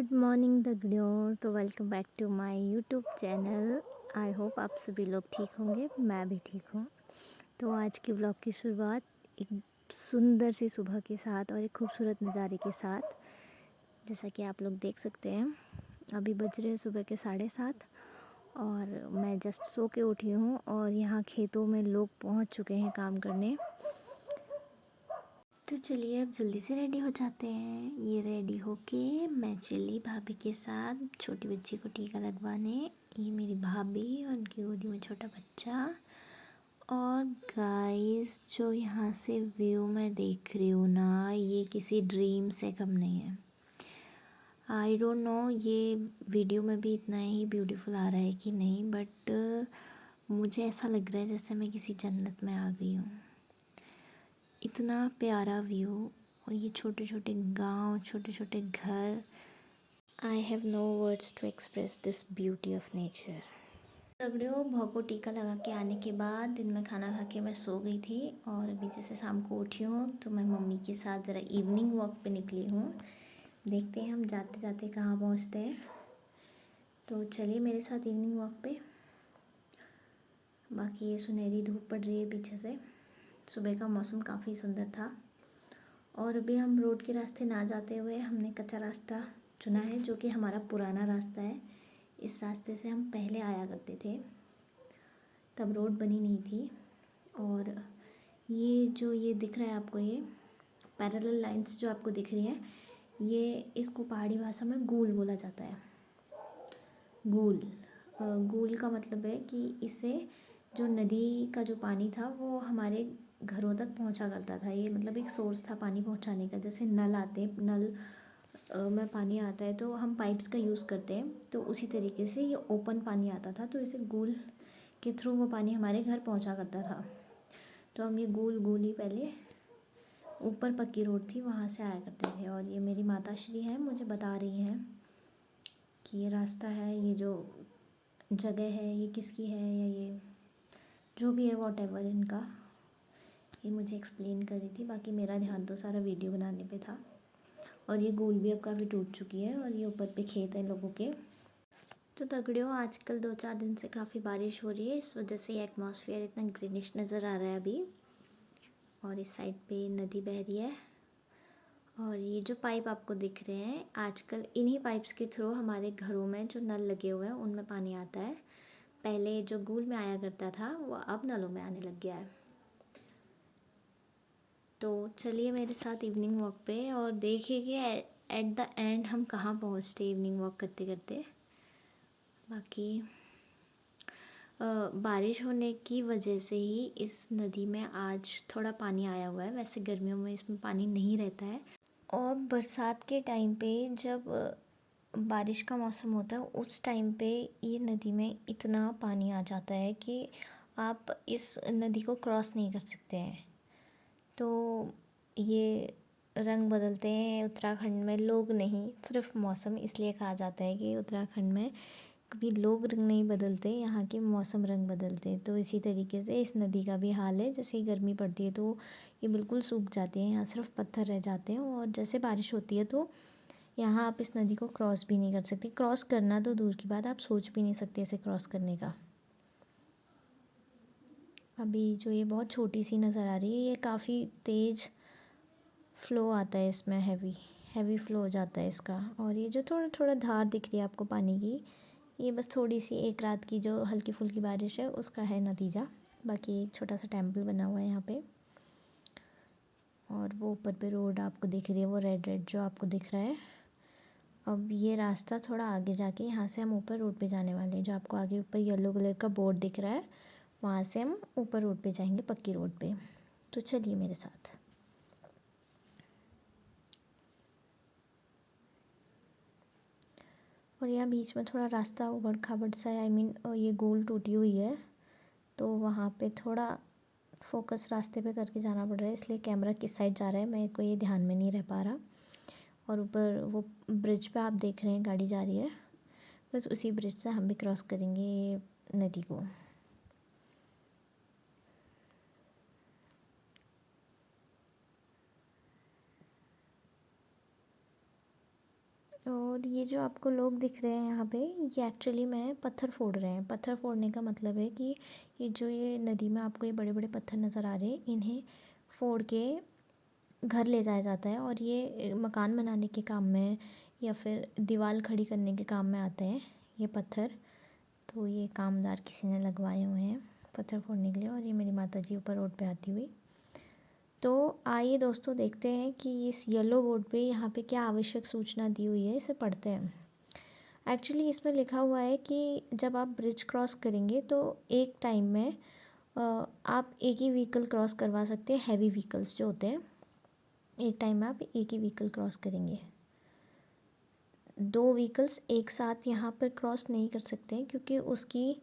Good morning दगड़ियों। तो welcome back to my YouTube channel. I hope आप सभी लोग ठीक होंगे, मैं भी ठीक हूँ। तो आज की व्लॉग की शुरुआत एक सुंदर सी सुबह के साथ और एक खूबसूरत नज़ारे के साथ, जैसा कि आप लोग देख सकते हैं। अभी बज रहे हैं सुबह के 7:30 और मैं जस्ट सो के उठी हूँ और यहाँ खेतों में लोग पहुँच चुके हैं काम करने। तो चलिए अब जल्दी से रेडी हो जाते हैं। ये रेडी होके मैं चली भाभी के साथ छोटी बच्ची को टीका लगवाने। ये मेरी भाभी और उनकी गोदी में छोटा बच्चा। और गाइस, जो यहाँ से व्यू मैं देख रही हूँ ना, ये किसी ड्रीम से कम नहीं है। आई डोंट नो ये वीडियो में भी इतना ही ब्यूटीफुल आ रहा है कि नहीं, बट मुझे ऐसा लग रहा है जैसे मैं किसी जन्नत में आ गई हूँ। इतना प्यारा व्यू और ये छोटे छोटे गांव, छोटे छोटे घर। I have no words to express this beauty of nature. दगड़ियों, भाव को टीका लगा के आने के बाद दिन में खाना खा के मैं सो गई थी और अभी जैसे शाम को उठी हूँ तो मैं मम्मी के साथ ज़रा इवनिंग वॉक पे निकली हूँ। देखते हैं हम जाते जाते कहाँ पहुँचते हैं। तो चलिए मेरे साथ इवनिंग वॉक पे। बाकी ये सुनहरी धूप पड़ रही है पीछे से। सुबह का मौसम काफ़ी सुंदर था और अभी हम रोड के रास्ते ना जाते हुए हमने कच्चा रास्ता चुना है, जो कि हमारा पुराना रास्ता है। इस रास्ते से हम पहले आया करते थे, तब रोड बनी नहीं थी। और ये दिख रहा है आपको, ये पैरेलल लाइंस जो आपको दिख रही हैं, ये इसको पहाड़ी भाषा में गूल बोला जाता है। गूल गूल का मतलब है कि इससे जो नदी का जो पानी था वो हमारे घरों तक पहुंचा करता था। ये मतलब एक सोर्स था पानी पहुंचाने का। जैसे नल आते हैं, नल में पानी आता है तो हम पाइप्स का यूज़ करते हैं, तो उसी तरीके से ये ओपन पानी आता था, तो इसे गूल के थ्रू वो पानी हमारे घर पहुंचा करता था। तो हम ये गूल गूल ही पहले ऊपर पक्की रोड थी वहाँ से आया करते थे। और ये मेरी माता श्री हैं, मुझे बता रही हैं कि ये रास्ता है, ये जो जगह है ये किसकी है, या ये जो भी है वॉट एवर इनका, ये मुझे एक्सप्लेन कर रही थी। बाकी मेरा ध्यान तो सारा वीडियो बनाने पे था। और ये गूल भी अब काफ़ी टूट चुकी है और ये ऊपर पे खेत हैं लोगों के। तो तगड़ियों, आजकल 2-4 दिन से काफ़ी बारिश हो रही है, इस वजह से एटमॉस्फेयर इतना ग्रीनिश नज़र आ रहा है अभी। और इस साइड पे नदी बह रही है। और ये जो पाइप आपको दिख रहे हैं, आजकल इन्हीं पाइप्स के थ्रू हमारे घरों में जो नल लगे हुए हैं उनमें पानी आता है। पहले जो गूल में आया करता था वो अब नलों में आने लग गया है। तो चलिए मेरे साथ इवनिंग वॉक पे और देखिए कि एट द एंड हम कहाँ पहुँचते इवनिंग वॉक करते करते। बाकी बारिश होने की वजह से ही इस नदी में आज थोड़ा पानी आया हुआ है। वैसे गर्मियों में इसमें पानी नहीं रहता है। और बरसात के टाइम पे जब बारिश का मौसम होता है उस टाइम पे ये नदी में इतना पानी आ जाता है कि आप इस नदी को क्रॉस नहीं कर सकते हैं। तो ये रंग बदलते हैं उत्तराखंड में, लोग नहीं, सिर्फ मौसम। इसलिए कहा जाता है कि उत्तराखंड में कभी लोग रंग नहीं बदलते, यहाँ के मौसम रंग बदलते हैं। तो इसी तरीके से इस नदी का भी हाल है। जैसे ही गर्मी पड़ती है तो ये बिल्कुल सूख जाती है, यहाँ सिर्फ पत्थर रह जाते हैं। और जैसे बारिश होती है तो यहाँ आप इस नदी को क्रॉस भी नहीं कर सकते। क्रॉस करना तो दूर की बात, आप सोच भी नहीं सकते इसे क्रॉस करने का। अभी जो ये बहुत छोटी सी नज़र आ रही है, ये काफ़ी तेज़ फ़्लो आता है इसमें, हैवी फ़्लो हो जाता है इसका। और ये जो थोड़ा थोड़ा धार दिख रही है आपको पानी की, ये बस थोड़ी सी एक रात की जो हल्की फुल्की बारिश है उसका है नतीजा। बाकी एक छोटा सा टेम्पल बना हुआ है यहाँ पे। और वो ऊपर पे रोड आपको दिख रही है, वो रेड रेड जो आपको दिख रहा है। अब ये रास्ता थोड़ा आगे जाके यहाँ से हम ऊपर रोड पे जाने वाले हैं। जो आपको आगे ऊपर येलो कलर का बोर्ड दिख रहा है, वहाँ से हम ऊपर रोड पे जाएंगे, पक्की रोड पे। तो चलिए मेरे साथ। और यहाँ बीच में थोड़ा रास्ता उबड़ खाबड़ सा है, ये गोल टूटी हुई है, तो वहाँ पे थोड़ा फोकस रास्ते पे करके जाना पड़ रहा है, इसलिए कैमरा किस साइड जा रहा है मेरे को ये ध्यान में नहीं रह पा रहा। और ऊपर वो ब्रिज पे आप देख रहे हैं गाड़ी जा रही है, बस उसी ब्रिज से हम भी क्रॉस करेंगे नदी को। और ये जो आपको लोग दिख रहे हैं यहाँ पे, ये एक्चुअली में पत्थर फोड़ रहे हैं। पत्थर फोड़ने का मतलब है कि ये नदी में आपको ये बड़े बड़े पत्थर नज़र आ रहे हैं, इन्हें फोड़ के घर ले जाया जाता है और ये मकान बनाने के काम में या फिर दीवार खड़ी करने के काम में आते हैं ये पत्थर। तो ये कामदार किसी ने लगवाए हुए हैं पत्थर फोड़ने के लिए। और ये मेरी माता जी ऊपर रोड पे आती हुई। तो आइए दोस्तों देखते हैं कि इस येलो बोर्ड पे यहाँ पे क्या आवश्यक सूचना दी हुई है, इसे पढ़ते हैं। एक्चुअली इसमें लिखा हुआ है कि जब आप ब्रिज क्रॉस करेंगे तो एक टाइम में आप एक ही व्हीकल क्रॉस करवा सकते हैं। हैवी व्हीकल्स जो होते हैं, एक टाइम में आप एक ही व्हीकल क्रॉस करेंगे। दो व्हीकल्स एक साथ यहाँ पर क्रॉस नहीं कर सकते हैं क्योंकि उसकी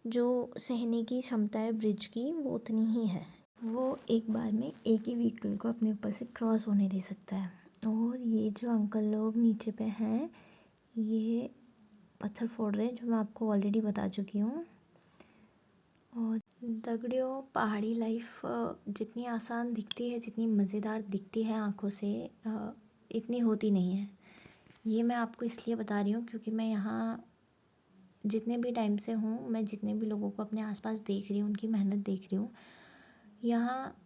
जो सहने की क्षमता है ब्रिज की वो उतनी ही है। वो एक बार में एक ही व्हीकल को अपने ऊपर से क्रॉस होने दे सकता है। और ये जो अंकल लोग नीचे पे हैं, ये पत्थर फोड़ रहे हैं, जो मैं आपको ऑलरेडी बता चुकी हूँ। और दगड़ियों, पहाड़ी लाइफ जितनी आसान दिखती है, जितनी मज़ेदार दिखती है आँखों से, इतनी होती नहीं है। ये मैं आपको इसलिए बता रही हूँ क्योंकि मैं यहाँ जितने भी टाइम से हूँ, मैं जितने भी लोगों को अपने आसपास देख रही हूँ, उनकी मेहनत देख रही हूँ। यहाँ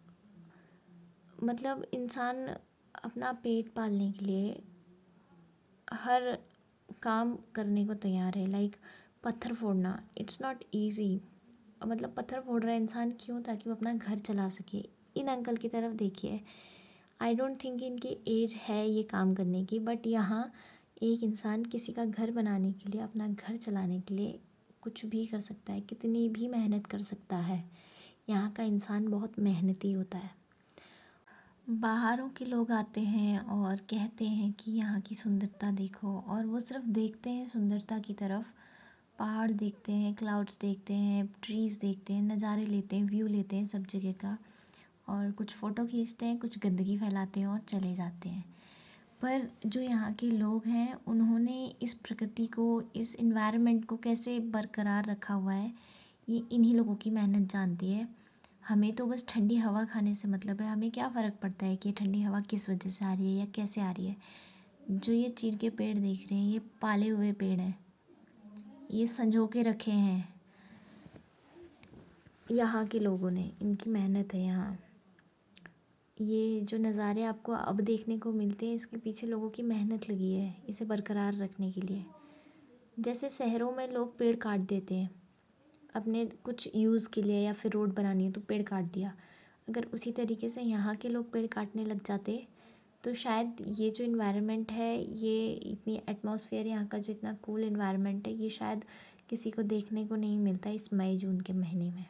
मतलब इंसान अपना पेट पालने के लिए हर काम करने को तैयार है। लाइक पत्थर फोड़ना, इट्स नॉट ईज़ी। मतलब पत्थर फोड़ रहा है इंसान क्यों? ताकि वो अपना घर चला सके। इन अंकल की तरफ देखिए, आई डोंट थिंक इनकी एज है ये काम करने की, बट यहाँ एक इंसान किसी का घर बनाने के लिए, अपना घर चलाने के लिए कुछ भी कर सकता है, कितनी भी मेहनत कर सकता है। यहाँ का इंसान बहुत मेहनती होता है। बाहरों के लोग आते हैं और कहते हैं कि यहाँ की सुंदरता देखो, और वो सिर्फ देखते हैं सुंदरता की तरफ। पहाड़ देखते हैं, क्लाउड्स देखते हैं, ट्रीज़ देखते हैं, नज़ारे लेते हैं, व्यू लेते हैं सब जगह का, और कुछ फ़ोटो खींचते हैं, कुछ गंदगी फैलाते हैं और चले जाते हैं। पर जो यहाँ के लोग हैं, उन्होंने इस प्रकृति को, इस इन्वायरमेंट को कैसे बरकरार रखा हुआ है, ये इन्हीं लोगों की मेहनत जानती है। हमें तो बस ठंडी हवा खाने से मतलब है। हमें क्या फ़र्क पड़ता है कि ये ठंडी हवा किस वजह से आ रही है या कैसे आ रही है। जो ये चीड़ के पेड़ देख रहे हैं, ये पाले हुए पेड़ हैं, ये संजो के रखे हैं यहाँ के लोगों ने, इनकी मेहनत है यहाँ। ये जो नज़ारे आपको अब देखने को मिलते हैं, इसके पीछे लोगों की मेहनत लगी है इसे बरकरार रखने के लिए। जैसे शहरों में लोग पेड़ काट देते हैं अपने कुछ यूज़ के लिए, या फिर रोड बनानी है तो पेड़ काट दिया। अगर उसी तरीके से यहाँ के लोग पेड़ काटने लग जाते तो शायद ये जो इन्वायरमेंट है, ये इतनी एटमॉस्फेयर, यहाँ का जो इतना कूल इन्वायरमेंट है, ये शायद किसी को देखने को नहीं मिलता इस मई जून के महीने में।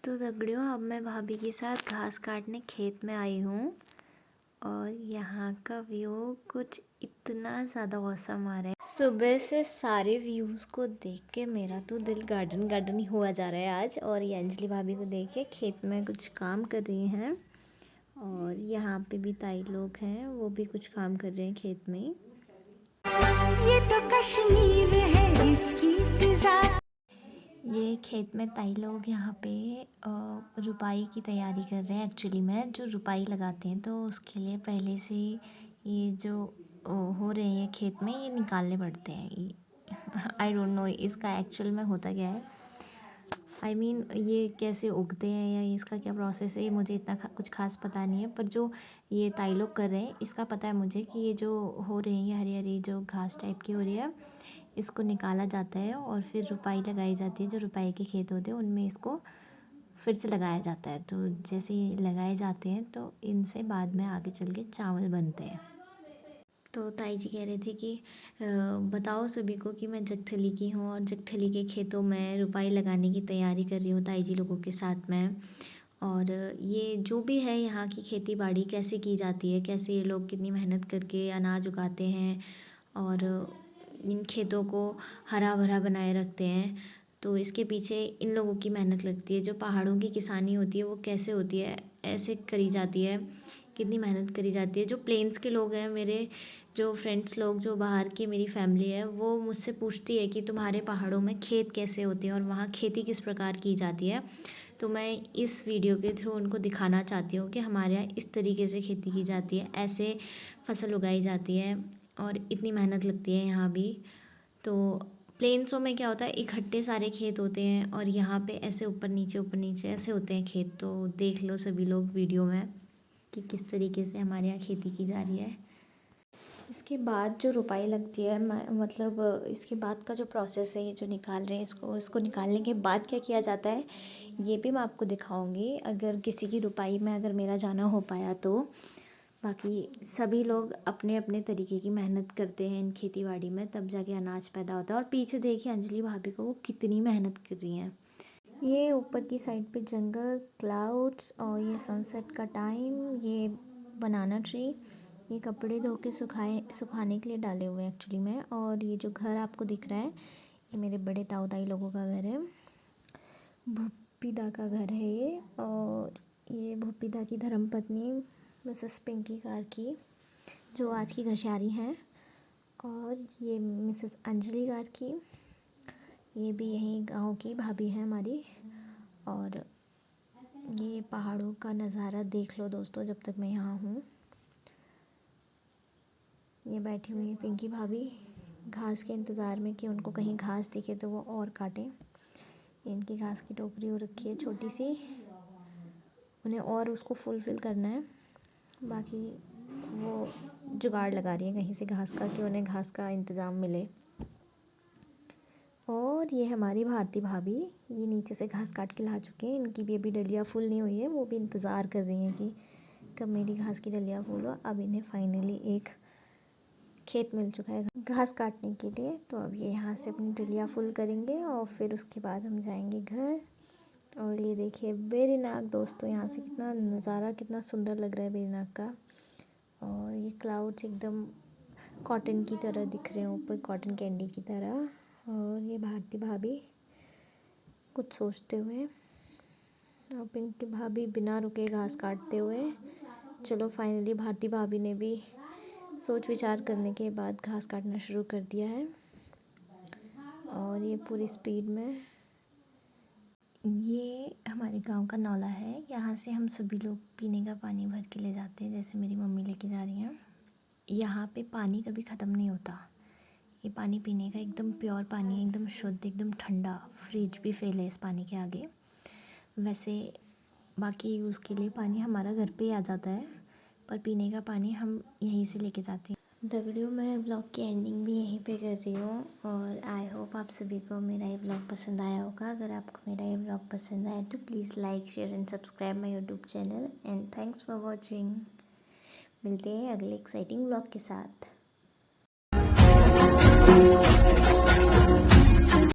तो दगड़ियों, अब मैं भाभी के साथ घास काटने खेत में आई हूँ, और यहाँ का व्यू कुछ इतना ज़्यादा औसम आ रहा है। सुबह से सारे व्यूज़ को देख के मेरा तो दिल गार्डन गार्डन ही हुआ जा रहा है आज। और ये अंजलि भाभी को देखिए, खेत में कुछ काम कर रही हैं, और यहाँ पे भी ताई लोग हैं, वो भी कुछ काम कर रहे हैं खेत में। ये तो कश्मीर है, इसकी फिजा। ये खेत में ताई लोग यहाँ पे रुपाई की तैयारी कर रहे हैं। एक्चुअली में जो रुपाई लगाते हैं, तो उसके लिए पहले से ये जो हो रहे हैं खेत में, ये निकालने पड़ते हैं। आई डोंट नो इसका एक्चुअल में होता क्या है। आई मीन ये कैसे उगते हैं या इसका क्या प्रोसेस है, ये मुझे इतना कुछ खास पता नहीं है। पर जो ये ताई लोग कर रहे हैं, इसका पता है मुझे कि ये जो हो रही है, ये हरी हरी जो घास टाइप की हो रही है, इसको निकाला जाता है और फिर रुपाई लगाई जाती है। जो रुपाई के खेत होते हैं उनमें इसको फिर से लगाया जाता है। तो जैसे ये लगाए जाते हैं, तो इनसे बाद में आगे चल के चावल बनते हैं। तो ताई जी कह रहे थे कि बताओ सभी को कि मैं जगथली की हूँ, और जगथली के खेतों में रुपाई लगाने की तैयारी कर रही हूँ ताई जी लोगों के साथ में। और ये जो भी है यहाँ की खेती बाड़ी कैसे की जाती है, कैसे ये लोग कितनी मेहनत करके अनाज उगाते हैं और इन खेतों को हरा भरा बनाए रखते हैं, तो इसके पीछे इन लोगों की मेहनत लगती है। जो पहाड़ों की किसानी होती है वो कैसे होती है, ऐसे करी जाती है, कितनी मेहनत करी जाती है। जो प्लेन्स के लोग हैं, मेरे जो फ्रेंड्स लोग, जो बाहर की मेरी फैमिली है, वो मुझसे पूछती है कि तुम्हारे पहाड़ों में खेत कैसे होते हैं और वहाँ खेती किस प्रकार की जाती है। तो मैं इस वीडियो के थ्रू उनको दिखाना चाहती हूँ कि हमारे यहाँ इस तरीके से खेती की जाती है, ऐसे फसल उगाई जाती है और इतनी मेहनत लगती है यहाँ भी। तो प्लेन्सों में क्या होता है, इकट्ठे सारे खेत होते हैं और यहाँ पे ऐसे ऊपर नीचे ऐसे होते हैं खेत। तो देख लो सभी लोग वीडियो में कि किस तरीके से हमारे यहाँ खेती की जा रही है। इसके बाद जो रुपाई लगती है, मतलब इसके बाद का जो प्रोसेस है, ये जो निकाल रहे हैं इसको निकालने के बाद क्या किया जाता है, ये भी मैं आपको दिखाऊंगी अगर किसी की रुपाई में अगर मेरा जाना हो पाया तो। बाकी सभी लोग अपने अपने तरीके की मेहनत करते हैं इन खेतीबाड़ी में, तब जाके अनाज पैदा होता है। और पीछे देखिए अंजलि भाभी को, वो कितनी मेहनत कर रही हैं। ये ऊपर की साइड पे जंगल, क्लाउड्स और ये सनसेट का टाइम, ये बनाना ट्री, ये कपड़े धो के सुखाने के लिए डाले हुए हैं एक्चुअली में। और ये जो घर आपको दिख रहा है, ये मेरे बड़े ताऊ ताई लोगों का घर है, भूपीदा का घर है ये। और ये भूपीदा की धर्मपत्नी मिसेस पिंकी कार्की, जो आज की घसियारी हैं। और ये मिसेस अंजलि कार्की, ये भी यहीं गांव की भाभी है हमारी। और ये पहाड़ों का नज़ारा देख लो दोस्तों जब तक मैं यहाँ हूँ। ये बैठी हुई है पिंकी भाभी घास के इंतज़ार में कि उनको कहीं घास दिखे तो वो और काटें। इनकी घास की टोकरी हो रखी है छोटी सी, उन्हें और उसको फुलफ़िल करना है। बाकी वो जुगाड़ लगा रही है कहीं से घास का, कि उन्हें घास का इंतज़ाम मिले। और ये हमारी भारती भाभी, ये नीचे से घास काट के ला चुके हैं। इनकी भी अभी डलिया फुल नहीं हुई है, वो भी इंतज़ार कर रही हैं कि कब मेरी घास की डलिया फुल हो। अब इन्हें फाइनली एक खेत मिल चुका है घास काटने के लिए। तो अब ये यहाँ से अपनी डलिया फुल करेंगे और फिर उसके बाद हम जाएंगे घर। और ये देखिए बेरीनाग दोस्तों, यहाँ से कितना नज़ारा, कितना सुंदर लग रहा है बेरीनाग का। और ये क्लाउड्स एकदम कॉटन की तरह दिख रहे हैं ऊपर, कॉटन कैंडी की तरह। और ये भारती भाभी कुछ सोचते हुए, और पिंकी भाभी बिना रुके घास काटते हुए। चलो फाइनली भारती भाभी ने भी सोच विचार करने के बाद घास काटना शुरू कर दिया है। और ये पूरी स्पीड में। ये हमारे गांव का नौला है, यहाँ से हम सभी लोग पीने का पानी भर के ले जाते हैं, जैसे मेरी मम्मी लेके जा रही हैं। यहाँ पे पानी कभी ख़त्म नहीं होता। ये पानी पीने का एकदम प्योर पानी है, एकदम शुद्ध, एकदम ठंडा। फ्रिज भी फेल है इस पानी के आगे। वैसे बाकी यूज़ के लिए पानी हमारा घर पे ही आ जाता है, पर पीने का पानी हम यहीं से लेके जाते हैं। दगड़ियों, मैं ब्लॉग की एंडिंग भी यहीं पे कर रही हूँ। और आई होप आप सभी को मेरा ये ब्लॉग पसंद आया होगा। अगर आपको मेरा ये ब्लॉग पसंद आया तो please like, share and subscribe my YouTube channel. And thanks for watching. मिलते हैं अगले एक्साइटिंग ब्लॉग के साथ।